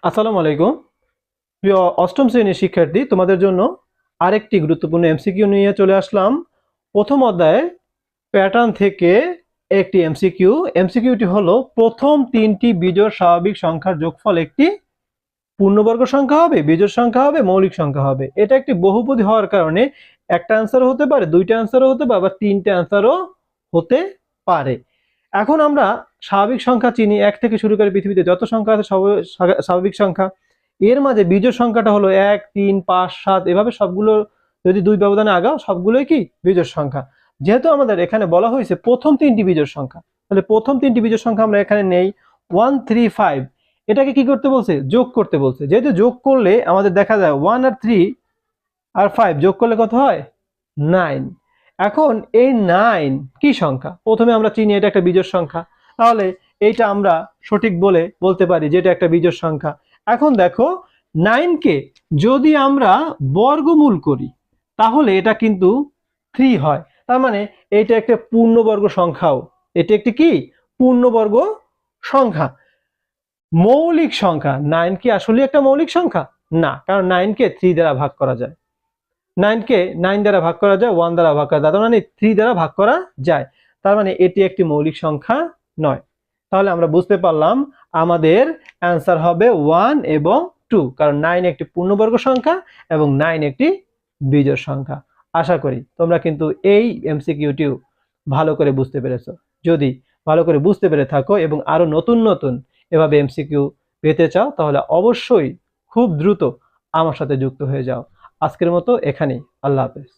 আসসালামু আলাইকুম। প্রিয় অষ্টম শ্রেণীর শিক্ষার্থী, তোমাদের জন্য আরেকটি গুরুত্বপূর্ণ এমসিকিউ নিয়ে চলে আসলাম। প্রথম অধ্যায়ে প্যাটার্ন থেকে একটি এমসিকিউ। এমসিকিউটি হলো, প্রথম তিনটি বিজোড় স্বাভাবিক সংখ্যার যোগফল একটি পূর্ণবর্গ সংখ্যা হবে, বিজোড় সংখ্যা হবে, মৌলিক সংখ্যা হবে। এটা একটি বহুপদী হওয়ার কারণে একটা অ্যান্সারও হতে পারে, দুইটা অ্যান্সারও হতে পারে, আবার তিনটে অ্যান্সারও হতে পারে। এখন আমরা স্বাভাবিক সংখ্যা চিনি, এক থেকে শুরু করে পৃথিবীতে যত সংখ্যা আছে সব স্বাভাবিক সংখ্যা। এর মাঝে বিজোড় সংখ্যাটা হলো 1, 3, 5, 7, এভাবে সবগুলো যদি দুই ব্যবধানে আগাও সবগুলোই কি বিজোড় সংখ্যা। যেহেতু আমাদের এখানে বলা হয়েছে প্রথম তিনটি বিজোড় সংখ্যা, তাহলে প্রথম তিনটি বিজোড় সংখ্যা আমরা এখানে নেই 1, 3, 5। এটাকে কি করতে বলছে? যোগ করতে বলছে। যেহেতু যোগ করলে আমাদের দেখা যায় 1 আর 3 আর 5 যোগ করলে কত হয়? 9। এখন এই 9 কি সংখ্যা? প্রথমে আমরা চিনি এটা একটা বিজোড় সংখ্যা, তাহলে এইটা আমরা সঠিক বলতে পারি যে এটা একটা বিজোড় সংখ্যা। এখন দেখো, 9 কে যদি আমরা বর্গমূল করি তাহলে এটা কিন্তু 3 হয়। তার মানে এটা একটা পূর্ণবর্গ সংখ্যাও। এটা একটি কি পূর্ণবর্গ সংখ্যা। মৌলিক সংখ্যা 9 কি আসলে একটা মৌলিক সংখ্যা? না, কারণ 9 কে 3 দ্বারা ভাগ করা যায়। 9 কে 9 দ্বারা ভাগ করা যায়, 1 দ্বারা ভাগ করা যায়, তার মানে 3 দ্বারা ভাগ করা যায়। তার মানে এটি একটি মৌলিক সংখ্যা নয়। তাহলে আমরা বুঝতে পারলাম আমাদের অ্যান্সার হবে 1 এবং 2, কারণ 9 একটি পূর্ণবর্গ সংখ্যা এবং 9 একটি বিজোড় সংখ্যা। আশা করি তোমরা কিন্তু এই এমসিকিউটিও ভালো করে বুঝতে পেরেছো। যদি ভালো করে বুঝতে পেরে থাকো এবং আরো নতুন নতুন এভাবে এমসিকিউ পেতে চাও, তাহলে অবশ্যই খুব দ্রুত আমার সাথে যুক্ত হয়ে যাও। আজকের মতো এখানেই। আল্লাহ হাফেজ।